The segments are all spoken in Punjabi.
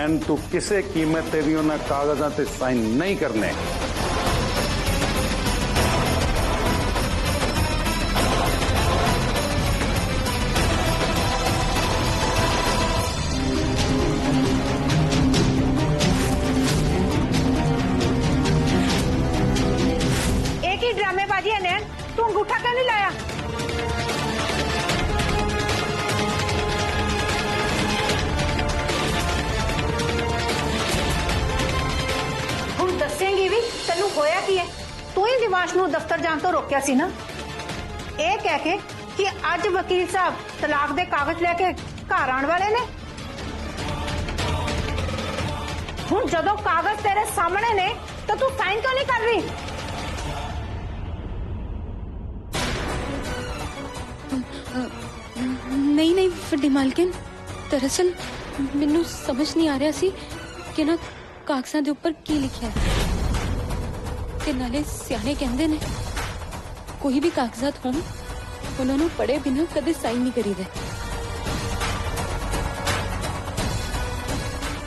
नैन तू किसी कीमत ते भी उन्हें कागजां ते साइन नहीं करने। एक ही ड्रामेबाजी है नैन, तू अंगूठा क्यों नहीं लाया? ਹੁਣ ਦੱਸੇਂਗੀ ਵੀ ਤੈਨੂੰ ਹੋਇਆ ਕੀ ਹੈ? ਤੂੰ ਹੀ ਦਿਵਾਸ਼ ਨੂੰ ਦਫ਼ਤਰ ਜਾਣ ਤੋਂ ਰੋਕਿਆ ਸੀ ਨਾ, ਇਹ ਕਹਿ ਕੇ ਕਿ ਅੱਜ ਵਕੀਲ ਸਾਹਿਬ ਤਲਾਕ ਦੇ ਕਾਗਜ਼ ਲੈ ਕੇ ਘਰ ਆਉਣ ਵਾਲੇ ਨੇ। ਹੁਣ ਜਦੋਂ ਕਾਗਜ਼ ਤੇਰੇ ਸਾਹਮਣੇ ਨੇ ਤਾਂ ਤੂੰ ਸਾਈਨ ਕਿਉਂ ਨਹੀਂ ਕਰ ਰਹੀ? नहीं नहीं वड्डी मालकिन, दरअसल मैनू समझ नहीं आ रहा सी कि ना कागजां दे उपर की लिखिया ते नाले सियाणे कहंदे ने कोई भी कागजात होण उन्हां नूं पढ़े बिना कदे साइन नहीं करीदे।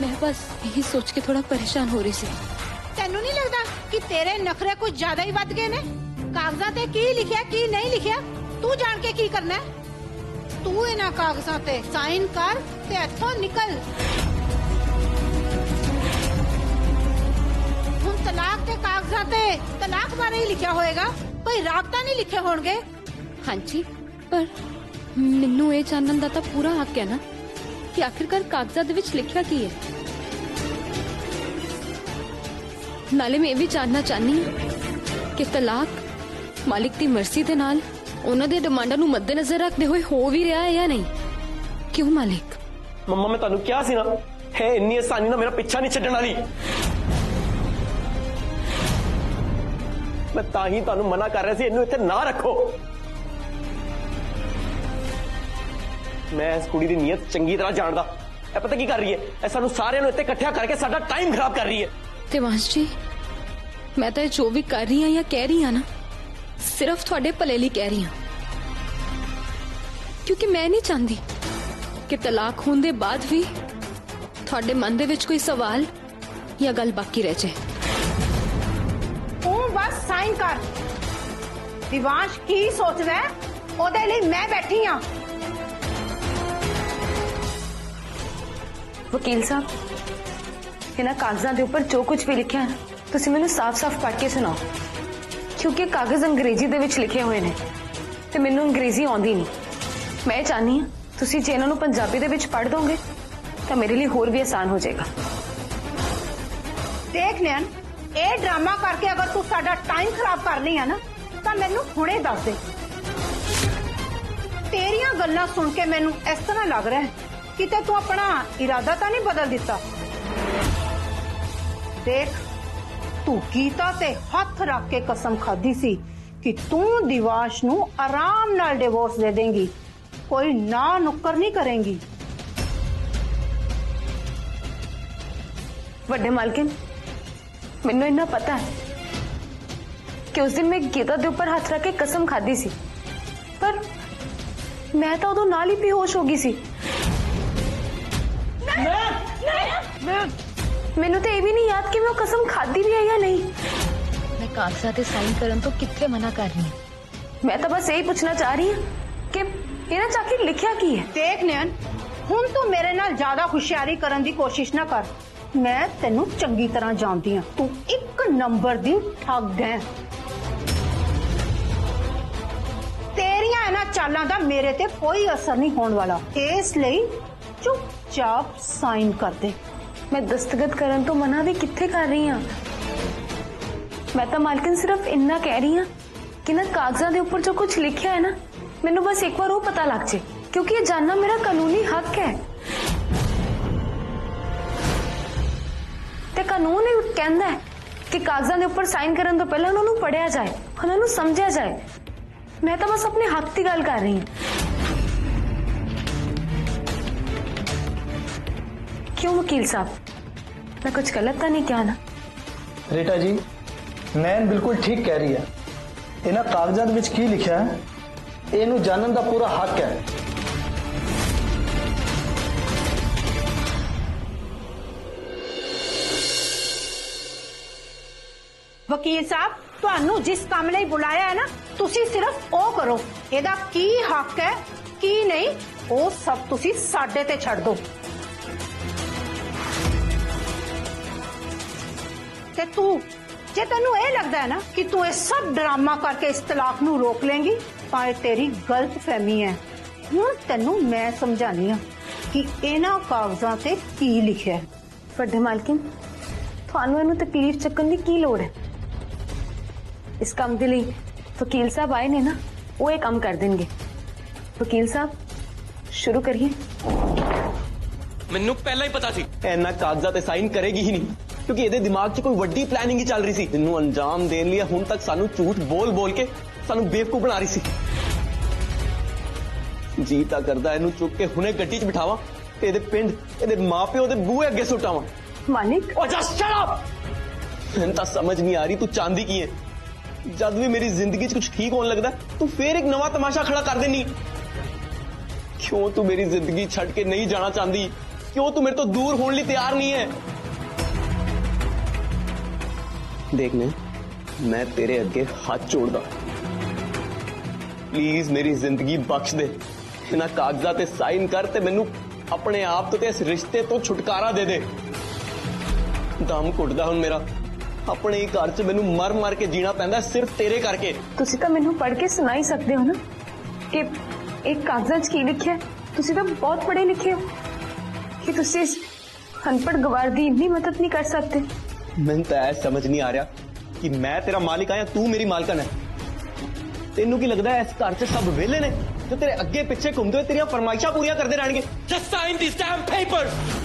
मैं बस यही सोच के थोड़ा परेशान हो रही सी। ਤੈਨੂੰ ਨਹੀਂ ਲੱਗਦਾ ਕਿ ਤੇਰੇ ਨਖਰੇ ਕੁਝ ਜ਼ਿਆਦਾ ਹੀ ਵੱਧ ਗਏ ਨੇ? ਕਾਗਜ਼ਾਂ ਤੇ ਕੀ ਲਿਖਿਆ ਕੀ ਨਹੀਂ ਲਿਖਿਆ ਤੂੰ ਜਾਣ ਕੇ ਕੀ ਕਰਨਾ ਹੈ? ਤੂੰ ਇਹਨਾਂ ਕਾਗਜ਼ਾਂ ਤੇ ਸਾਈਨ ਕਰ ਤੇ ਇੱਥੋਂ ਨਿਕਲ। ਹੁਣ ਤਲਾਕ ਦੇ ਕਾਗਜ਼ਾਂ ਤੇ ਤਲਾਕ ਬਾਰੇ ਹੀ ਲਿਖਿਆ ਹੋਏਗਾ, ਕੋਈ ਰਾਬਤਾ ਨਹੀਂ ਲਿਖੇ ਹੋਣਗੇ। हाँ जी, पर मैनू ये जानने का तो पूरा हक है ना कि आखिरकार कागजात दे विच लिखिया की है। नाले मैं भी जानना चाहनी हूं कि तलाक मालिक की मर्जी दे नाल उन्हां दे डिमांडां नूं मद्देनजर रखते हुए हो भी रहा है या नहीं? क्यों मालिक? मम्मा मैं तुहानू क्या सी ना है इन्नी आसानी ना मेरा पीछा नहीं छड्डण वाली। मैं तां ही तुहानू मना कर रहा सी इन्नू इत्थे ना रखो। मैं इस कुड़ी दी नीयत चंगी तरह जानदा। ए पता की कर रही है? ए सानू सारियां नू इत्थे इकट्ठा करके साडा टाइम खराब कर रही है। देवांश जी, मैं तो जो भी कर रही हूं या कह रही हूं ना सिर्फ थोड़े भले लिए कह रही हूं, क्योंकि मैं नहीं चाहती कि तलाक होने के बाद भी थोड़े मन दे विच कोई सवाल या गल बाकी रह जाए। तू बस साइन कर। दिवांश की सोच रहा है ओदे लिए मैं बैठी हां। वकील साहब, इन्हां कागजां दे उपर जो कुछ भी लिखिया है तुसीं मैनूं साफ साफ पढ़ के सुनाओ, क्योंकि कागज अंग्रेजी दे विच लिखे हुए ने ते मैनूं अंग्रेजी आउंदी नहीं। मैं चाहनी हां तुसीं जे इन्हां नूं पंजाबी दे विच पढ़ दोगे तो मेरे लिए होर भी आसान हो जाएगा। देख नैन, ये ड्रामा करके अगर तू साडा टाइम खराब करनी है ना तो मैनूं हुणे दस दे। तेरियां गल्लां सुन के मैनूं इस तरह लग रहा है कि तू अपना इरादा तो नहीं बदल दिता। देख, तू गीता ते हाथ रख के कसम खाधी सी कि तू दिवाश नू आराम नाल डिवोर्स दे देंगी, कोई ना नुक्कर नहीं करेंगी। वड्डे मालकिन, मैनूं इन्ना पता है कि उस दिन मैं गीता दे उपर हाथ रख के कसम खाधी सी, पर मैं तो उदों नाल ही बेहोश हो गई सी। मैनू तो यह भी नहीं याद कि मैं कसम खादी भी है या नहीं। मैं कागजात ते साइन करन तो कित्थे मना कर रही हूं? मैं तो बस यही पूछना चाह रही हूं कि इन्हां च आखिर लिखिया की है। देख नैन, हुण तू मेरे नाल ज्यादा होशियारी करन दी कोशिश ना कर। मैं तेनू चंगी तरह जानती हां, तू एक नंबर दी ठग है। तेरियां इन्हां चालां दा मेरे ते कोई असर नहीं होने वाला, इसलिए चुपचाप साइन कर दे। मैं दस्तखत करन तो मना भी कित्थे कर रही हूं? मैं तो मालकिन सिर्फ इन्ना कह रही हूं कि ना कागजां दे ऊपर जो कुछ लिखिया है ना मैनू बस एक बार वो पता लग जाए, क्योंकि ये जानना मेरा कानूनी हक है। ते कानून ही कहंदा है कि कागजां दे ऊपर साइन करन तो पहले उन्होंने पढ़िया जाए, उन्होंने समझा जाए। मैं तो बस अपने हक की गल कर रही हूं। क्यों वकील साहब, मैं कुछ गलत तो नहीं किया ना? रीटा जी, नैन बिल्कुल ठीक कह रही है। इन्हां कागजात विच की लिखिया है इनू जानन दा पूरा हक है। ਵਕੀਲ ਸਾਹਿਬ ਤੁਹਾਨੂੰ ਜਿਸ ਕੰਮ ਲਈ ਬੁਲਾਇਆ ਹੈ ਨਾ ਤੁਸੀਂ ਸਿਰਫ ਉਹ ਕਰੋ। ਇਹਦਾ ਕੀ ਹੱਕ ਹੈ ਕੀ ਨਹੀਂ ਉਹ ਸਭ ਤੁਸੀਂ ਸਾਡੇ ਤੇ ਛੱਡ ਦਿਓ। ਤੇ ਤੂੰ ਜੇ ਤੈਨੂੰ ਇਹ ਲੱਗਦਾ ਹੈ ਨਾ ਕਿ ਤੂੰ ਇਹ ਸਭ ਡਰਾਮਾ ਕਰਕੇ ਇਸ ਤਲਾਕ ਨੂੰ ਰੋਕ ਲੇਂਗੀ ਤਾਂ ਇਹ ਤੇਰੀ ਗਲਤ ਫਹਿਮੀ ਹੈ। ਹੁਣ ਤੈਨੂੰ ਮੈਂ ਸਮਝਾਣੀ ਆ ਕਿ ਇਹਨਾਂ ਕਾਗਜ਼ਾਂ ਤੇ ਕੀ ਲਿਖਿਆ ਹੈ। ਵੱਡੇ ਮਾਲਕਿਨ ਤੁਹਾਨੂੰ ਇਹਨੂੰ ਤਕਲੀਫ ਚੱਕਣ ਦੀ ਕੀ ਲੋੜ ਹੈ? ਇਸ ਕੰਮ ਦੇ ਲਈ ਵਕੀਲ ਸਾਹਿਬ ਆਏ ਨੇ ਨਾ, ਉਹ ਇਹ ਕੰਮ ਕਰ ਦੇਣਗੇ। ਵਕੀਲ ਸਾਹਿਬ ਸ਼ੁਰੂ ਕਰੀਏ। ਮੈਨੂੰ ਪਹਿਲਾਂ ਹੀ ਪਤਾ ਸੀ ਇਹਨਾਂ ਕਾਗਜ਼ਾਂ ਤੇ ਸਾਈਨ ਕਰੇਗੀ ਹੀ ਨਹੀਂ, ਕਿਉਂਕਿ ਇਹਦੇ ਦਿਮਾਗ 'ਚ ਕੋਈ ਵੱਡੀ ਪਲੈਨਿੰਗ ਹੀ ਚੱਲ ਰਹੀ ਸੀ। ਇਹਨੂੰ ਅੰਜਾਮ ਦੇਣ ਲਈ ਹੁਣ ਤੱਕ ਸਾਨੂੰ ਝੂਠ ਬੋਲ ਕੇ ਸਾਨੂੰ ਬੇਵਕੂਫ ਬਣਾ ਰਹੀ ਸੀ। ਜੀ ਤਾਂ ਕਰਦਾ ਇਹਨੂੰ ਚੁੱਕ ਕੇ ਹੁਣੇ ਗੱਡੀ 'ਚ ਬਿਠਾਵਾਂ ਤੇ ਇਹਦੇ ਪਿੰਡ ਇਹਦੇ ਮਾਪਿਓ ਦੇ ਬੂਹੇ ਅੱਗੇ ਸੁੱਟਾਵਾਂ। ਮਾਲਿਕ ਓ ਜਸਟ ਸ਼ਟ ਅਪ। ਮੈਨੂੰ ਤਾਂ ਸਮਝ ਨਹੀਂ ਆ ਰਹੀ ਤੂੰ ਚਾਹੁੰਦੀ ਕੀ ਹੈ। ਜਦ ਵੀ ਮੇਰੀ ਜ਼ਿੰਦਗੀ 'ਚ ਕੁਝ ਠੀਕ ਹੋਣ ਲੱਗਦਾ ਤੂੰ ਫੇਰ ਇੱਕ ਨਵਾਂ ਤਮਾਸ਼ਾ ਖੜਾ ਕਰ ਦੇਨੀ। ਕਿਉਂ ਤੂੰ ਮੇਰੀ ਜ਼ਿੰਦਗੀ ਛੱਡ ਕੇ ਨਹੀਂ ਜਾਣਾ ਚਾਹੁੰਦੀ? ਕਿਉਂ ਤੂੰ ਮੇਰੇ ਤੋਂ ਦੂਰ ਹੋਣ ਲਈ ਤਿਆਰ ਨਹੀਂ ਹੈ? ਦੇਖ ਨੇ ਮੈਂ ਤੇਰੇ ਅੱਗੇ ਹੱਥ ਜੋੜਦਾ, ਪਲੀਜ਼ ਮੇਰੀ ਜ਼ਿੰਦਗੀ ਬਖਸ਼ ਦੇ। ਇਹਨਾਂ ਕਾਗਜ਼ਾਂ ਤੇ ਸਾਈਨ ਕਰ ਤੇ ਮੈਨੂੰ ਆਪਣੇ ਆਪ ਤੋਂ ਤੇ ਇਸ ਰਿਸ਼ਤੇ ਤੋਂ ਛੁਟਕਾਰਾ ਦੇ ਦੇ। ਦਮ ਘੁੱਟਦਾ ਹੁਣ ਮੇਰਾ। ਆਪਣੇ ਹੀ ਘਰ 'ਚ ਮੈਨੂੰ ਮਰ ਮਰ ਕੇ ਜੀਣਾ ਪੈਂਦਾ ਸਿਰਫ ਤੇਰੇ ਕਰਕੇ। ਤੁਸੀਂ ਤਾਂ ਮੈਨੂੰ ਪੜ੍ਹ ਕੇ ਸੁਣਾ ਹੀ ਸਕਦੇ ਹੋ ਨਾ ਕਿ ਇੱਕ ਕਾਗਜ਼ਾਂ 'ਚ ਕੀ ਲਿਖਿਆ। ਤੁਸੀਂ ਤਾਂ ਬਹੁਤ ਪੜ੍ਹੇ ਲਿਖੇ ਹੋ ਕਿ ਤੁਸੀਂ ਇਸ ਅਨਪੜ੍ਹ ਗਵਾਰ ਦੀ ਇੰਨੀ ਮਦਦ ਨਹੀਂ ਕਰ ਸਕਦੇ। ਮੈਨੂੰ ਤਾਂ ਇਹ ਸਮਝ ਨਹੀਂ ਆ ਰਿਹਾ ਕਿ ਮੈਂ ਤੇਰਾ ਮਾਲਿਕ ਆ ਜਾਂ ਤੂੰ ਮੇਰੀ ਮਾਲਕਨ ਹੈ। ਤੈਨੂੰ ਕੀ ਲੱਗਦਾ ਇਸ ਘਰ 'ਚ ਸਭ ਵਿਹਲੇ ਨੇ ਜੋ ਤੇਰੇ ਅੱਗੇ ਪਿੱਛੇ ਘੁੰਮਦੇ ਹੋਏ ਤੇਰੀਆਂ ਫਰਮਾਇਸ਼ਾਂ ਪੂਰੀਆਂ ਕਰਦੇ ਰਹਿਣਗੇ? ਜਸਟ ਸਾਈਨ ਦਿਸ ਡੈਮ ਪੇਪਰਸ।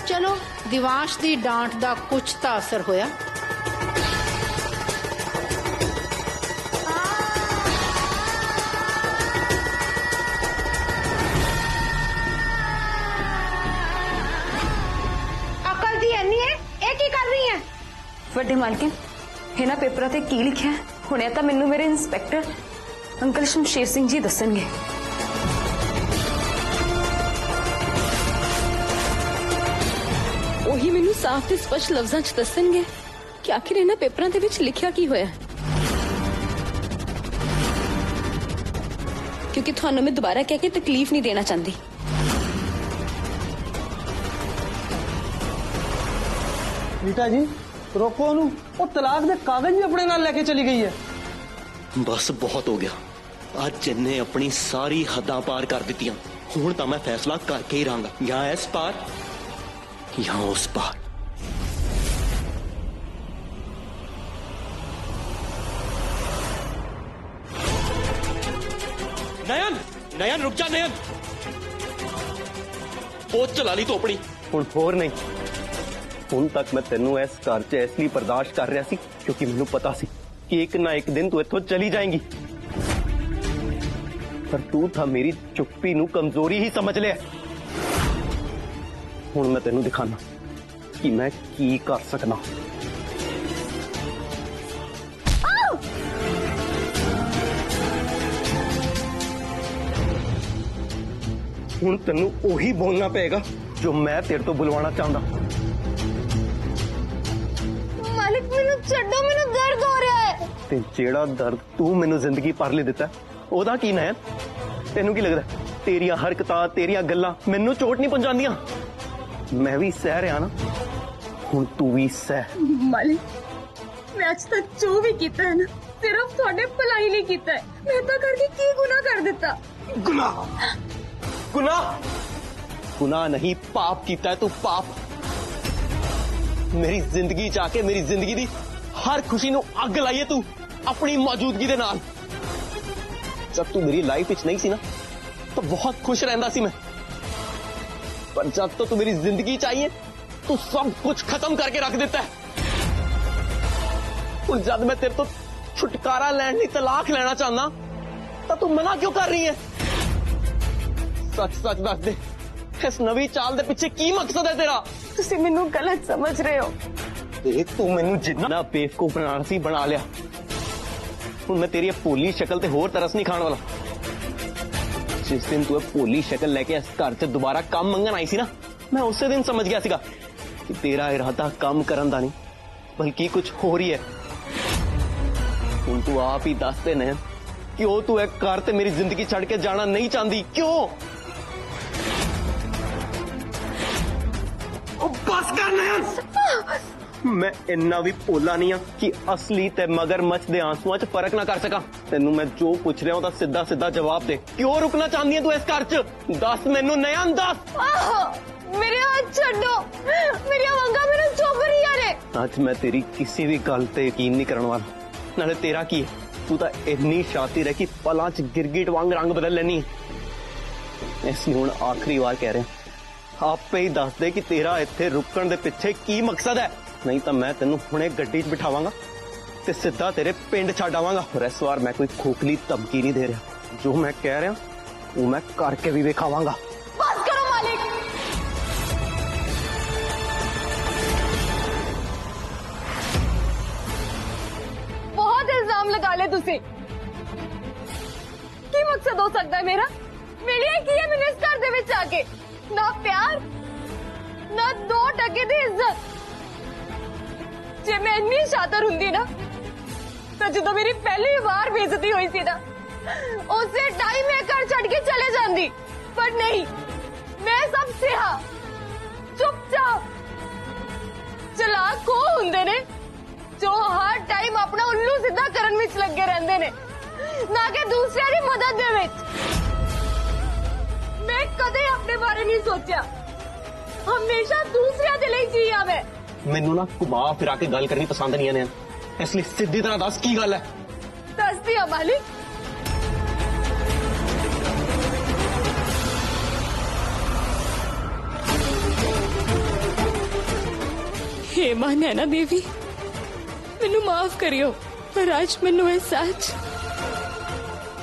ਚਲੋ ਦਿਵਾਂਸ਼ ਦੀ ਡਾਂਟ ਦਾ ਕੁਝ ਤਾਂ ਅਸਰ ਹੋਇਆ। ਅਕਲ ਦੀ ਐਨੀ ਹੈ ਇਹ ਕੀ ਕਰ ਰਹੀ ਹੈ? ਵੱਡੇ ਮਾਲਕਿਨ ਇਹਨਾਂ ਪੇਪਰਾਂ ਤੇ ਕੀ ਲਿਖਿਆ ਹੈ ਹੁਣ ਇਹ ਤਾਂ ਮੈਨੂੰ ਮੇਰੇ ਇੰਸਪੈਕਟਰ ਅੰਕਲ ਸ਼ਮਸ਼ੇਰ ਸਿੰਘ ਜੀ ਦੱਸਣਗੇ। ਉਹੀ ਮੈਨੂੰ ਸਾਫ਼ ਤੇ ਸਪਸ਼ਟ ਲਫ਼ਜ਼ਾਂ 'ਚ ਦੱਸਣਗੇ ਕਿ ਆਖਿਰ ਇਹਨਾਂ ਪੇਪਰਾਂ ਦੇ ਵਿੱਚ ਲਿਖਿਆ ਕੀ ਹੋਇਆ ਹੈ। ਕਿਉਂਕਿ ਤੁਹਾਨੂੰ ਮੈਂ ਦੁਬਾਰਾ ਕਹਿ ਕੇ ਤਕਲੀਫ ਨਹੀਂ ਦੇਣਾ ਚਾਹੁੰਦੀ। ਰੀਟਾ ਜੀ ਰੋਕੋ ਉਹਨੂੰ, ਉਹ ਤਲਾਕ ਦੇ ਕਾਗਜ਼ ਵੀ ਆਪਣੇ ਨਾਲ ਲੈ ਕੇ ਚਲੀ ਗਈ ਹੈ। ਬਸ ਬਹੁਤ ਹੋ ਗਿਆ। ਅੱਜ ਇਹਨੇ ਆਪਣੀ ਸਾਰੀ ਹੱਦਾਂ ਪਾਰ ਕਰ ਦਿੱਤੀਆਂ। ਹੁਣ ਤਾਂ ਮੈਂ ਫੈਸਲਾ ਕਰਕੇ ਹੀ ਰਹਾਂਗਾ, ਜਾਂ ਇਸ ਪਾਰ ਜਾਂ ਉਸ ਪਾਰ। नयन नयन रुक जा नयन। बहुत चला ली तू अपनी। ਹੁਣ ਹੋਰ ਨਹੀਂ। ਹੁਣ ਤੱਕ ਮੈਂ ਤੈਨੂੰ ਇਸ ਘਰ 'ਚ ਇਸ ਲਈ ਬਰਦਾਸ਼ਤ ਕਰ ਰਿਹਾ ਸੀ ਕਿਉਂਕਿ ਮੈਨੂੰ ਪਤਾ ਸੀ ਕਿ ਇੱਕ ਨਾ ਇੱਕ ਦਿਨ ਤੂੰ ਇੱਥੋਂ ਚਲੀ ਜਾਏਂਗੀ। ਪਰ ਤੂੰ ਤਾਂ ਮੇਰੀ ਚੁੱਪੀ ਨੂੰ ਕਮਜ਼ੋਰੀ ਹੀ ਸਮਝ ਲਿਆ। ਹੁਣ ਮੈਂ ਤੈਨੂੰ ਦਿਖਾਣਾ ਕਿ ਮੈਂ ਕੀ ਕਰ ਸਕਦਾ। ਹੁਣ ਤੈਨੂੰ ਉਹੀ ਬੋਲਣਾ ਪਏਗਾ ਜੋ ਮੈਂ ਤੇਰੇ ਤੋਂ ਬੁਲਵਾਉਣਾ ਚਾਹੁੰਦਾ। ਮਾਲਿਕ ਮੈਨੂੰ ਛੱਡੋ, ਮੈਨੂੰ ਦਰਦ ਹੋ ਰਿਹਾ ਹੈ। ਤੇ ਜਿਹੜਾ ਦਰਦ ਤੂੰ ਮੈਨੂੰ ਜ਼ਿੰਦਗੀ ਭਰ ਲਈ ਦਿੱਤਾ ਉਹਦਾ ਕੀ ਨਾ ਹੈ? ਤੈਨੂੰ ਕੀ ਲੱਗਦਾ ਤੇਰੀਆਂ ਹਰਕਤਾਂ ਤੇਰੀਆਂ ਗੱਲਾਂ ਮੈਨੂੰ ਚੋਟ ਨਹੀਂ ਪਹੁੰਚਾਉਂਦੀਆਂ? ਮੈਂ ਵੀ ਸਹਿ ਰਿਹਾ ਨਾ, ਹੁਣ ਤੂੰ ਵੀ ਸਹਿ। ਮਾਲਿਕ ਮੈਂ ਅੱਜ ਤੱਕ ਜੋ ਵੀ ਕੀਤਾ ਹੈ ਨਾ ਸਿਰਫ ਤੁਹਾਡੇ ਭਲਾਈ ਲਈ ਕੀਤਾ ਹੈ। ਮੈਂ ਤਾਂ ਕਰਕੇ ਕੀ ਗੁਨਾਹ ਕਰ ਦਿੱਤਾ? ਗੁਨਾਹ ਗੁਨਾਹ गुनाह नहीं पाप कीता है तू, पाप। मेरी जिंदगी च आके मेरी जिंदगी दी हर खुशी नू अग लाई है तू अपनी मौजूदगी दे नाल। जब तू मेरी लाइफ विच नहीं सी ना तो बहुत खुश रहंदा सी मैं, पर जब तो तू मेरी जिंदगी च आई है तू सब कुछ खत्म करके रख देता है। ਹੁਣ ਜਦ ਮੈਂ ਤੇਰੇ ਤੋਂ ਛੁਟਕਾਰਾ ਲੈਣ ਲਈ ਤਲਾਕ ਲੈਣਾ ਚਾਹੁੰਦਾ ਤਾਂ ਤੂੰ ਮਨਾ ਕਿਉਂ ਕਰ ਰਹੀ ਹੈ? ਸੱਚ ਦੱਸ ਦੇ, ਇਸ ਨਵੀਂ ਚਾਲ ਦੇ ਪਿੱਛੇ ਕੀ ਮਕਸਦ ਹੈ ਤੇਰਾ? ਤੁਸੀਂ ਮੈਨੂੰ ਗਲਤ ਸਮਝ ਰਹੇ ਹੋ। ਦੇਖ ਤੂੰ ਮੈਨੂੰ ਜਿੰਨਾ ਬੇਵਕੂਫ ਬਣਾਉਣਾ ਸੀ ਬਣਾ ਲਿਆ। ਹੁਣ ਮੈਂ ਤੇਰੀ ਇਹ ਭੋਲੀ ਸ਼ਕਲ ਤੇ ਹੋਰ ਤਰਸ ਨਹੀਂ ਖਾਣ ਵਾਲਾ। ਜਿਸ ਦਿਨ ਤੂੰ ਇਹ ਭੋਲੀ ਸ਼ਕਲ ਲੈ ਕੇ ਇਸ ਘਰ 'ਚ ਦੁਬਾਰਾ ਕੰਮ ਮੰਗਣ ਆਈ ਸੀ ਨਾ, ਮੈਂ ਉਸੇ ਦਿਨ ਸਮਝ ਗਿਆ ਸੀਗਾ ਕਿ ਤੇਰਾ ਇਰਾਦਾ ਕੰਮ ਕਰਨ ਦਾ ਨਹੀਂ ਬਲਕਿ ਕੁਝ ਹੋਰ ਹੀ ਹੈ। ਹੁਣ ਤੂੰ ਆਪ ਹੀ ਦੱਸ ਦੇ ਨੈਣ, ਕਿਉਂ ਤੂੰ ਇਹ ਘਰ ਤੇ ਮੇਰੀ ਜ਼ਿੰਦਗੀ ਛੱਡ ਕੇ ਜਾਣਾ ਨਹੀਂ ਚਾਹੁੰਦੀ? ਕਿਉਂ? ਉਹ ਬਸ ਕਰ ਨੈਣ। ਮੈਂ ਇੰਨਾ ਵੀ ਭੋਲਾ ਨਹੀਂ ਆ ਕਿ ਅਸਲੀ ਤੇ ਮਗਰਮੱਛ ਦੇ ਆਂਸੂਆਂ 'ਚ ਫਰਕ ਨਾ ਕਰ ਸਕਾਂ। ਤੈਨੂੰ ਮੈਂ ਜੋ ਪੁੱਛ ਰਿਹਾ ਉਹਦਾ ਸਿੱਧਾ ਸਿੱਧਾ ਜਵਾਬ ਦੇ। ਕਿਉਂ ਰੁਕਣਾ ਚਾਹੁੰਦੀ ਹੈ ਤੂੰ ਇਸ ਘਰ 'ਚ? ਦੱਸ ਮੈਨੂੰ ਨੈਣ, ਦੱਸ। ਮੇਰੇ ਹੱਥ ਛੱਡੋ, ਮੇਰੀਆਂ ਵੰਗਾਂ ਮੈਨੂੰ ਚੁੱਭ ਰਹੀਆਂ ਨੇ। ਅੱਜ ਮੈਂ ਤੇਰੀ ਕਿਸੇ ਵੀ ਗੱਲ ਤੇ ਯਕੀਨ ਨਹੀਂ ਕਰਨ ਵਾਲਾ। ਨਾਲੇ ਤੇਰਾ ਕੀ ਹੈ, ਤੂੰ ਤਾਂ ਇੰਨੀ ਸ਼ਾਤਿਰ ਹੈ ਕਿ ਪਲਾਂ 'ਚ ਗਿਰਗਿਟ ਵਾਂਗ ਰੰਗ ਬਦਲ ਲੈਣੀ ਹੈ। ਇਸ ਲਈ ਹੁਣ ਆਖਰੀ ਵਾਰ ਕਹਿ ਰਿਹਾ, ਆਪੇ ਹੀ ਦੱਸ ਦੇ ਕਿ ਤੇਰਾ ਇੱਥੇ ਰੁਕਣ ਦੇ ਪਿੱਛੇ ਕੀ ਮਕਸਦ ਹੈ। ਨਹੀਂ ਤਾਂ ਮੈਂ ਤੈਨੂੰ ਹੁਣੇ ਗੱਡੀ 'ਚ ਬਿਠਾਵਾਂਗਾ ਤੇ ਸਿੱਧਾ ਤੇਰੇ ਪਿੰਡ ਛੱਡ ਆਵਾਂਗਾ। ਪਰ ਇਸ ਵਾਰ ਮੈਂ ਕੋਈ ਖੋਖਲੀ ਧਮਕੀ ਨਹੀਂ ਦੇ ਰਿਹਾ। ਜੋ ਮੈਂ ਕਹਿ ਰਿਹਾ ਉਹ ਮੈਂ ਕਰਕੇ ਵੀ ਵਿਖਾਵਾਂਗਾ। ਬਸ ਕਰੋ ਮਾਲਿਕ। ਬਹੁਤ ਇਲਜ਼ਾਮ ਲਗਾ ਲਏ ਤੁਸੀਂ। ਕੀ ਮਕਸਦ ਹੋ ਸਕਦਾ ਹੈ ਮੇਰਾ? ਮਿਲਿਆ ਕੀ ਹੈ ਮੈਨੂੰ ਇਸ ਘਰ ਦੇ ਵਿੱਚ ਆ ਕੇ? ਨਾ ਪਿਆਰ, ਨਾ 2% ਦੀ ਇੱਜ਼ਤ। ਜੇ ਮੈਂ ਇੰਨੀ ਸ਼ਾਤਰ ਹੁੰਦੀ ਨਾ ਤਾਂ ਜਦੋਂ ਮੇਰੀ ਪਹਿਲੀ ਵਾਰ ਬੇਇੱਜ਼ਤੀ ਹੋਈ ਸੀ ਨਾ, ਉਸੇ ਟਾਈਮ ਮੈਂ ਘਰ ਛੱਡ ਕੇ ਚਲੇ ਜਾਂਦੀ। ਪਰ ਨਹੀਂ, ਮੈਂ ਸਭ ਸਿਹਾ ਚੁੱਪਚਾਪ। ਚਲਾਕ ਉਹ ਹੁੰਦੇ ਨੇ ਜੋ ਹਰ ਟਾਈਮ ਆਪਣਾ ਉੱਲੂ ਸਿੱਧਾ ਕਰਨ ਵਿੱਚ ਲੱਗੇ ਰਹਿੰਦੇ ਨੇ, ਨਾ ਕਿ ਦੂਸਰਿਆਂ ਦੀ ਮਦਦ ਦੇ ਵਿੱਚ। ਮੈਂ ਕਦੇ ਆਪਣੇ ਬਾਰੇ ਨਹੀਂ ਸੋਚਿਆ, ਹਮੇਸ਼ਾ ਦੂਸਰਿਆਂ ਦੇ ਲਈ ਜੀਆ ਮੈਂ। ਮੈਨੂੰ ਨਾ ਘੁਮਾ ਫਿਰਾ ਕੇ ਗੱਲ ਕਰਨੀ ਪਸੰਦ ਨਹੀਂ ਹੈ, ਇਸ ਲਈ ਸਿੱਧੀ ਤਰ੍ਹਾਂ ਦੱਸ ਕੀ ਗੱਲ ਹੈ। ਦੱਸਦੀ ਆ ਮਾਲਿਕ। हे मां नैना देवी, मैनू माफ करियो, पर आज मैनू ये सच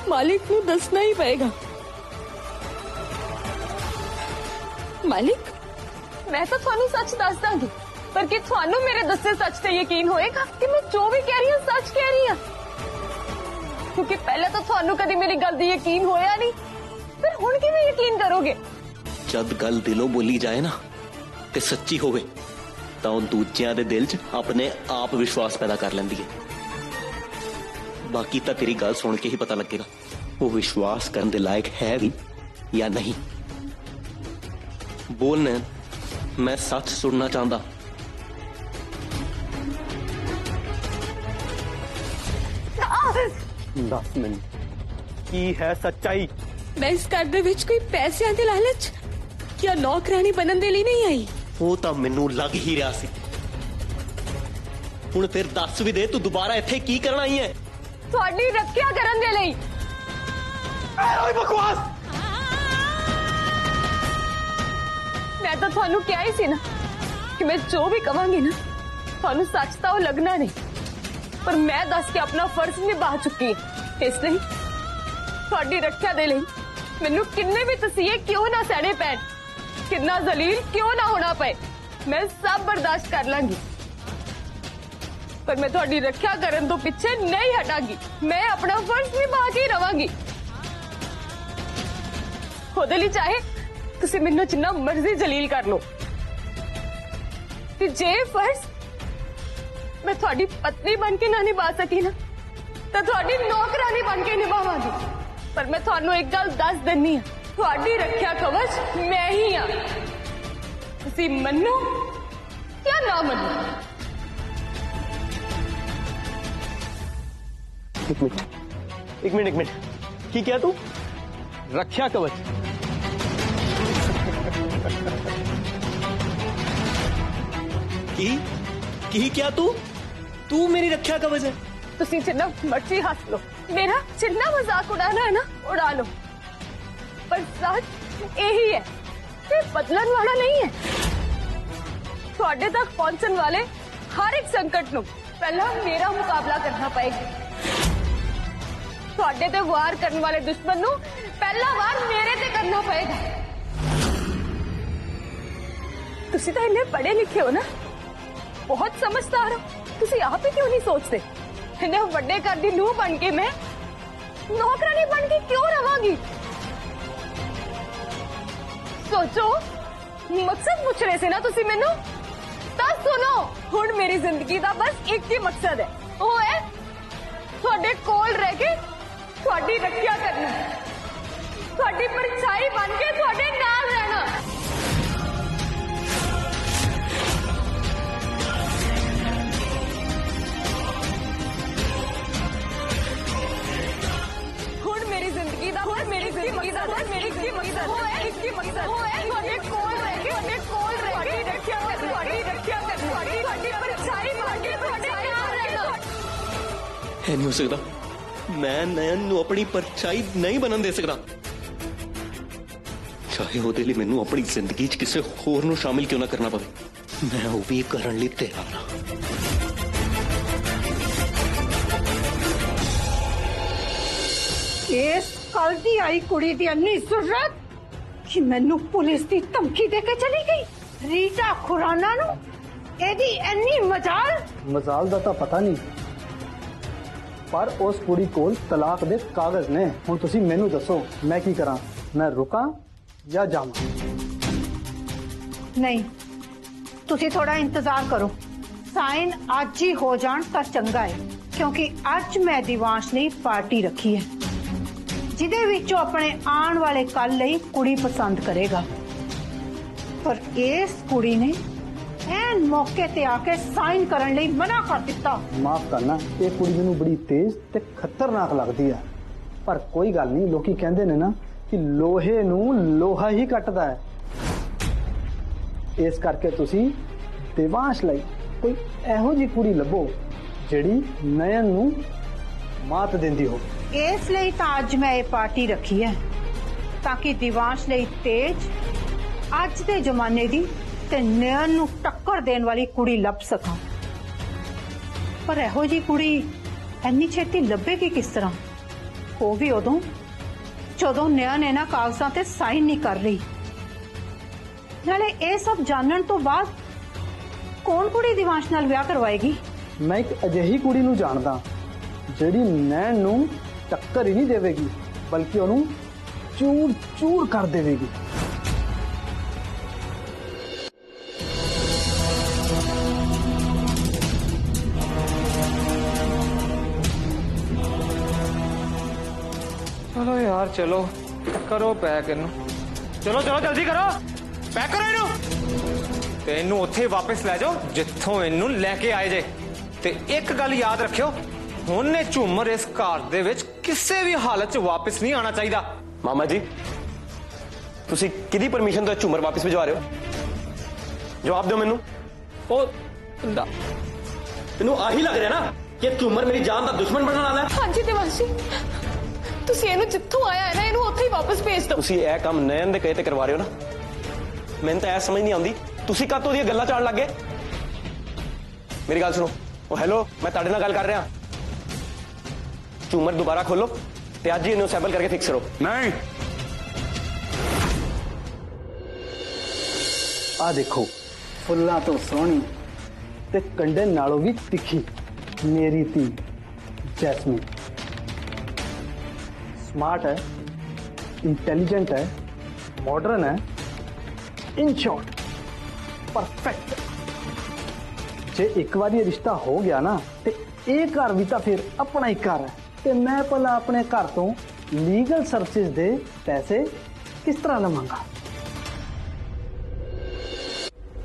मालिक नू दसना ही पएगा। मालिक, मैं तो थानू सच दस दांगी, पर कि थानू मेरे दसे सच ते यकीन होएगा कि मैं जो भी कह रही हूं सच कह रही हूं? क्योंकि पहले तो थानू कभी मेरी गल दी यकीन होया नहीं, फिर हुण किवें यकीन करोगे? जद गल दिलों बोली जाए ना ते सच्ची होवे ਤਾਂ ਉਹ ਦੂਜਿਆਂ ਦੇ ਦਿਲ 'ਚ ਆਪਣੇ ਆਪ ਵਿਸ਼ਵਾਸ ਪੈਦਾ ਕਰ ਲੈਂਦੀ ਹੈ। ਬਾਕੀ ਤਾਂ ਤੇਰੀ ਗੱਲ ਸੁਣ ਕੇ ਹੀ ਪਤਾ ਲੱਗੇਗਾ ਉਹ ਵਿਸ਼ਵਾਸ ਕਰਨ ਦੇ ਲਾਇਕ ਹੈ ਵੀ ਜਾਂ ਨਹੀਂ। ਬੋਲ ਨੈਣ, ਮੈਂ ਸੱਚ ਸੁਣਨਾ ਚਾਹੁੰਦਾ। ਦੱਸ ਮੈਨੂੰ ਕੀ ਹੈ ਸੱਚਾਈ? मैं इस घर दे विच कोई पैसिਆਂ ਦੇ ਲਾਲਚ ਜਾਂ ਨੌਕਰਾਨੀ ਬਣਨ ਦੇ ਲਈ ਨਹੀਂ ਆਈ। ਉਹ ਤਾਂ ਮੈਨੂੰ ਲੱਗ ਹੀ ਰਿਹਾ ਸੀ। ਹੁਣ ਫਿਰ ਦੱਸ ਵੀ ਦੇ, ਤੂੰ ਦੁਬਾਰਾ ਇੱਥੇ ਕੀ ਕਰਨ ਆਈ ਹੈ? ਤੁਹਾਡੀ ਰੱਖਿਆ ਕਰਨ ਦੇ ਲਈ। ਓਏ ਬਕਵਾਸ! ਮੈਂ ਤਾਂ ਤੁਹਾਨੂੰ ਕਿਹਾ ਹੀ ਸੀ ਨਾ ਕਿ ਮੈਂ ਜੋ ਵੀ ਕਵਾਂਗੀ ਨਾ ਤੁਹਾਨੂੰ ਸੱਚ ਤਾਂ ਉਹ ਲੱਗਣਾ ਨਹੀਂ, ਪਰ ਮੈਂ ਦੱਸ ਕੇ ਆਪਣਾ ਫਰਜ਼ ਨਿਭਾ ਚੁੱਕੀ ਹਾਂ। ਇਸ ਲਈ ਤੁਹਾਡੀ ਰੱਖਿਆ ਦੇ ਲਈ ਮੈਨੂੰ ਕਿੰਨੇ ਵੀ ਤਸੀਹੇ ਕਿਉਂ ਨਾ ਸਹਿਣੇ ਪੈਣ, ਕਿੰਨਾ ਜ਼ਲੀਲ ਕਿਉਂ ਨਾ ਹੋਣਾ ਪਏ, ਮੈਂ ਸਭ ਬਰਦਾਸ਼ਤ ਕਰ ਲਾਂਗੀ। ਪਰ ਮੈਂ ਤੁਹਾਡੀ ਰੱਖਿਆ ਕਰਨ ਤੋਂ ਪਿੱਛੇ ਨਹੀਂ ਹਟਾਂਗੀ। ਮੈਂ ਆਪਣਾ ਫਰਜ਼ ਨਿਭਾ ਕੇ ਰਵਾਂਗੀ। ਉਹਦੇ ਲਈ ਚਾਹੇ ਤੁਸੀਂ ਮੈਨੂੰ ਜਿੰਨਾ ਮਰਜ਼ੀ ਜਲੀਲ ਕਰ ਲਓ, ਤੇ ਜੇ ਫਰਜ਼ ਮੈਂ ਤੁਹਾਡੀ ਪਤਨੀ ਬਣ ਕੇ ਨਾ ਨਿਭਾ ਸਕੀ ਨਾ ਤਾਂ ਤੁਹਾਡੀ ਨੌਕਰਾਨੀ ਬਣ ਕੇ ਨਿਭਾਵਾਂਗੀ। ਪਰ ਮੈਂ ਤੁਹਾਨੂੰ ਇੱਕ ਗੱਲ ਦੱਸ ਦਿੰਨੀ ਆ, ਤੁਹਾਡੀ ਰੱਖਿਆ ਕਵਚ ਮੈਂ ਹੀ ਆ। ਤੁਸੀਂ ਮੰਨੋ ਜਾਂ ਨਾ ਮੰਨੋ। एक मिनट की क्या तू रक्षा कवच? ਕੀ ਕਿਹਾ ਤੂੰ ਮੇਰੀ ਰੱਖਿਆ ਕਵਚ ਹੈ? ਤੁਸੀਂ ਜਿੰਨਾ ਮਰਜ਼ੀ ਹੱਸ ਲਓ, ਮੇਰਾ ਜਿੰਨਾ ਮਜ਼ਾਕ ਉਡਾਣਾ ਹੈ ਨਾ ਉਡਾ ਲਓ, ਪਰ ਸੱਚ ਇਹੀ ਹੈ ਕਿ ਬਦਲਣ ਵਾਲਾ ਨਹੀਂ ਹੈ। ਤੁਹਾਡੇ ਤੱਕ ਪਹੁੰਚਣ ਵਾਲੇ ਹਰ ਇੱਕ ਸੰਕਟ ਨੂੰ पहला मेरा मुकाबला करना पएगा। ਤੁਹਾਡੇ ਤੇ ਵਾਰ ਕਰਨ ਵਾਲੇ ਦੁਸ਼ਮਣ ਨੂੰ ਪਹਿਲਾ ਵਾਰ ਮੇਰੇ ਤੇ ਕਰਨਾ ਪਏਗਾ। ਤੁਸੀਂ ਤਾਂ ਇੰਨੇ ਪੜ੍ਹੇ ਲਿਖੇ ਹੋ ਨਾ, ਬਹੁਤ ਸਮਝਦਾਰ ਹੋ। ਤੁਸੀਂ ਆਪ ਹੀ ਕਿਉਂ ਨਹੀਂ ਸੋਚਦੇ ਇੰਨੇ ਵੱਡੇ ਘਰ ਦੀ ਨੂੰਹ ਬਣ ਕੇ ਮੈਂ ਨੌਕਰਾਨੀ ਬਣ ਕੇ ਕਿਉਂ ਰਵਾਂਗੀ? ਸੋਚੋ, ਮਕਸਦ ਪੁੱਛ ਰਹੇ ਸੀ ਨਾ ਤੁਸੀਂ ਮੈਨੂੰ, ਤਾਂ ਸੁਣੋ। ਹੁਣ ਮੇਰੀ ਜ਼ਿੰਦਗੀ ਦਾ ਬਸ ਇੱਕ ਹੀ ਮਕਸਦ ਹੈ, ਉਹ ਹੈ ਤੁਹਾਡੇ ਕੋਲ ਰਹਿ ਕੇ ਤੁਹਾਡੀ ਰੱਖਿਆ ਕਰਨਾ, ਤੁਹਾਡੀ ਪਰਛਾਈ ਬਣ ਕੇ ਤੁਹਾਡੇ ਨਾਲ ਰਹਿਣਾ। ਹੁਣ ਮੇਰੀ ਜ਼ਿੰਦਗੀ ਦਾ ਬਸ ਮੇਰੀ ਜ਼ਿੰਦਗੀ ਦਾ ਬਸ ਮੇਰੀ ਕੀ ਮਕਸਦ ਹੈ, ਇੱਕ ਹੀ ਮਕਸਦ ਉਹ ਹੈ ਤੁਹਾਡੇ ਕੋਲ ਰਹਿ ਕੇ ਤੁਹਾਡੀ ਰੱਖਿਆ ਕਰਨਾ, ਤੁਹਾਡੀ ਪਰਛਾਈ ਬਣ ਕੇ ਤੁਹਾਡੇ ਨਾਲ ਰਹਿਣਾ। है नहीं हो सकता। मैं नयन ਨੂੰ ਆਪਣੀ ਪਰਛਾਈ ਨਹੀਂ ਬਣਨ ਦੇ ਸਕਦਾ, ਚਾਹੇ ਉਹਦੇ ਲਈ ਮੈਨੂੰ ਆਪਣੀ ਜ਼ਿੰਦਗੀ 'ਚ ਕਿਸੇ ਹੋਰ ਨੂੰ ਸ਼ਾਮਿਲ ਕਿਉਂ ਨਾ ਕਰਨਾ ਪਵੇ। ਮੈਂ ਉਹ ਵੀ ਕਰਨ ਲਈ ਤਿਆਰ ਹਾਂ। ਇਸ ਕੱਲ ਦੀ ਆਈ ਕੁੜੀ ਦੀ ਇੰਨੀ ਜ਼ਰੂਰਤ ਕਿ ਮੈਨੂੰ ਪੁਲਿਸ ਦੀ ਧਮਕੀ ਦੇ ਕੇ ਚਲੀ ਗਈ। ਰੀਟਾ ਖੁਰਾਨਾ ਨੂੰ ਇਹਦੀ ਇੰਨੀ ਮਜਾਲ। ਮਜ਼ਾਲ ਦਾ ਤਾਂ ਪਤਾ ਨਹੀਂ, ਪਰ ਉਸ ਕੁੜੀ ਕੋਲ ਤਲਾਕ ਦੇ ਕਾਗਜ਼ ਨੇ। ਹੁਣ ਤੁਸੀਂ ਮੈਨੂੰ ਦੱਸੋ ਮੈਂ ਕੀ ਕਰਾਂ? ਮੈਂ ਰੁਕਾਂ ਜਾਂ ਜਾਵਾਂ? ਨਹੀਂ, ਤੁਸੀਂ ਥੋੜਾ ਇੰਤਜ਼ਾਰ ਕਰੋ। ਸਾਈਨ ਅੱਜ ਹੀ ਹੋ ਜਾਣ ਤਾਂ ਚੰਗਾ ਹੈ, ਕਿਉਂਕਿ ਅੱਜ ਮੈਂ ਦਿਵਾਂਸ਼ ਲਈ ਪਾਰਟੀ ਰੱਖੀ ਹੈ, ਜਿਹਦੇ ਵਿੱਚੋਂ ਆਪਣੇ ਆਉਣ ਵਾਲੇ ਕੱਲ ਲਈ ਕੁੜੀ ਪਸੰਦ ਕਰੇਗਾ। ਪਰ ਇਸ ਕੁੜੀ ਨੇ ਐਨ ਮੌਕੇ ਤੇ ਆ ਕੇ ਸਾਈਨ ਕਰਨ ਲਈ ਮਨਾ ਕਰ ਦਿੱਤਾ। ਮਾਫ ਕਰਨਾ, ਇਹ ਕੁੜੀ ਮੈਨੂੰ ਬੜੀ ਤੇਜ਼ ਤੇ ਖਤਰਨਾਕ ਲੱਗਦੀ ਹੈ, ਪਰ ਕੋਈ ਗੱਲ ਨਹੀਂ। ਲੋਕੀ ਕਹਿੰਦੇ ਨੇ ਨਾ ਕਿ ਲੋਹੇ ਨੂੰ ਲੋਹਾ ਹੀ ਕੱਟਦਾ ਹੈ। ਇਸ ਕਰਕੇ ਤੁਸੀਂ ਦਿਵਾਂਸ਼ ਲਈ ਕੋਈ ਇਹੋ ਜਿਹੀ ਕੁੜੀ ਲੱਭੋ ਜਿਹੜੀ ਨयन ਨੂੰ ਮਾਤ ਦਿੰਦੀ ਹੋ। ਇਸ ਲਈ ਤਾਂ ਅੱਜ ਮੈਂ ਇਹ ਪਾਰਟੀ ਰੱਖੀ ਹੈ, ਤਾਂ ਕਿ ਦਿਵਾਂਸ਼ ਲਈ ਤੇਜ, ਅੱਜ ਦੇ ਜ਼ਮਾਨੇ ਦੀ ਤੇ ਨयन ਨੂੰ ਟੱਕਰ ਦੇਣ ਵਾਲੀ ਕੁੜੀ ਲੱਭ ਸਕਾਂ। ਪਰ ਇਹੋ ਜੀ ਕੁੜੀ ਇੰਨੀ ਛੇਤੀ ਲੱਭੇਗੀ ਕਿਸ ਤਰ੍ਹਾਂ? ਉਹ ਵੀ ਉਦੋਂ ਜਦੋਂ ਨयन ਇਹਨਾਂ ਕਾਗਜ਼ਾਂ ਤੇ ਸਾਈਨ ਨਹੀਂ ਕਰ ਰਹੀ। ਨਾਲੇ ਇਹ ਸਭ ਜਾਣਨ ਤੋਂ ਬਾਅਦ ਕੌਣ ਕੁੜੀ ਦਿਵਾਂਸ਼ ਨਾਲ ਵਿਆਹ ਕਰਵਾਏਗੀ? ਮੈਂ ਇੱਕ ਅਜਿਹੀ ਕੁੜੀ ਨੂੰ ਜਾਣਦਾ ਜਿਹੜੀ ਨयन ਨੂੰ ਟੱਕਰ ਹੀ ਨਹੀਂ ਦੇਵੇਗੀ, ਬਲਕਿ ਉਹਨੂੰ ਚੂਰ ਚੂਰ ਕਰ ਦੇਵੇਗੀ। चलो यार, चलो करो पैक इनू। चलो चलो जल्दी करो, पैक करो इनू ते इनू उत्थे वापस ले जाओ जिथों इनू लेके आए जे। ते एक गल याद रखियो, हुण ने झूमर इस घर दे विच किसी भी हालत च वापस नहीं आना चाहिए। मामा जी, तुसी किदी परमिशन तो झूमर वापस भिजवा रहे हो? जवाब दो मैनू। तेनू आही लग रहा ना कि झूमर मेरी जान का दुश्मन बनने वाला है? हाँ जी दिवांश जी, ਤੁਸੀਂ ਇਹਨੂੰ ਜਿੱਥੋਂ ਆਇਆ ਹੈ ਨਾ, ਇਹਨੂੰ ਉੱਥੇ ਹੀ ਵਾਪਸ ਭੇਜ ਦਿਓ। ਤੁਸੀਂ ਇਹ ਕੰਮ ਨयन ਦੇ ਕਹੇ ਤੇ ਕਰਵਾ ਰਹੇ ਹੋ ਨਾ? ਮੈਨੂੰ ਤਾਂ ਇਹ ਸਮਝ ਨਹੀਂ ਆਉਂਦੀ, ਤੁਸੀਂ ਕਾਹਤੋਂ ਦੀਆਂ ਗੱਲਾਂ ਚਾਣ ਲੱਗੇ? ਮੇਰੀ ਗੱਲ ਸੁਣੋ। ਉਹ ਹੈਲੋ, ਮੈਂ ਤੁਹਾਡੇ ਨਾਲ ਗੱਲ ਕਰ ਰਿਹਾ। ਝੂਮਰ ਦੁਬਾਰਾ ਖੋਲੋ ਤੇ ਅੱਜ ਹੀ ਇਹਨੂੰ ਸੈਂਪਲ ਕਰਕੇ ਫਿਕਸ ਕਰੋ। नहीं, ਆ ਦੇਖੋ, ਫੁੱਲਾਂ ਤੋਂ ਸੋਹਣੀ ਤੇ ਕੰਡੇ ਨਾਲੋਂ ਵੀ ਤਿੱਖੀ ਮੇਰੀ ਧੀ ਜੈਸਮੀਨ। स्मार्ट है, इंटेलिजेंट है, मॉडर्न है, इन शॉर्ट परफेक्ट। जे एक बार ये रिश्ता हो गया ना ते एक घर भी तो फिर अपना ही घर है। ते मैं भला अपने घर तो लीगल सर्विसेज दे पैसे किस तरह लवांगा?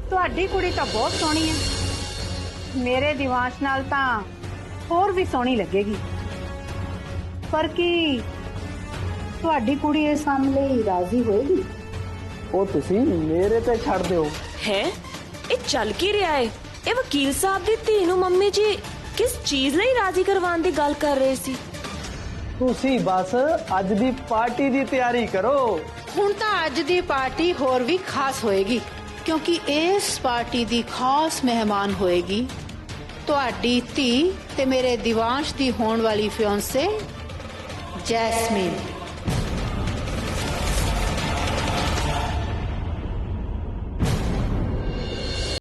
ਤੁਹਾਡੀ ਕੁੜੀ ਤਾਂ ਬਹੁਤ ਸੋਹਣੀ ਹੈ, ਮੇਰੇ ਦਿਵਾਂਸ਼ ਨਾਲ ਤਾਂ ਹੋਰ ਵੀ ਸੋਹਣੀ ਲੱਗੇਗੀ। ਪਰ ਕੀ ਤੁਹਾਡੀ ਕੁੜੀ ਇਸ ਕੰਮ ਲਈ ਰਾਜ਼ੀ ਹੋਏਗੀ? ਉਹ ਤੁਸੀਂ ਮੇਰੇ ਤੇ ਛੱਡ ਦਿਓ। ਹੈ ਇਹ ਚੱਲ ਕੀ ਰਿਹਾ ਹੈ? ਇਹ ਵਕੀਲ ਸਾਹਿਬ ਦੀ ਧੀ ਨੂੰ ਮੰਮੀ ਜੀ ਕਿਸ ਚੀਜ਼ ਲਈ ਰਾਜ਼ੀ ਕਰਵਾਉਣ ਦੀ ਗੱਲ ਕਰ ਰਹੇ ਸੀ? ਤੁਸੀਂ ਬਸ ਅੱਜ ਦੀ ਪਾਰਟੀ ਦੀ ਤਿਆਰੀ ਕਰੋ। ਹੁਣ ਤਾਂ ਅੱਜ ਦੀ ਪਾਰਟੀ ਹੋਰ ਵੀ ਖਾਸ ਹੋਏਗੀ, ਕਿਉਂਕਿ ਇਸ ਪਾਰਟੀ ਦੀ ਖਾਸ ਮਹਿਮਾਨ ਹੋਏਗੀ ਤੁਹਾਡੀ ਧੀ ਤੇ ਮੇਰੇ ਦਿਵਾਂਸ਼ ਦੀ ਹੋਣ ਵਾਲੀ ਫਿਓਂਸੇ ਜੈਸਮੀਨ।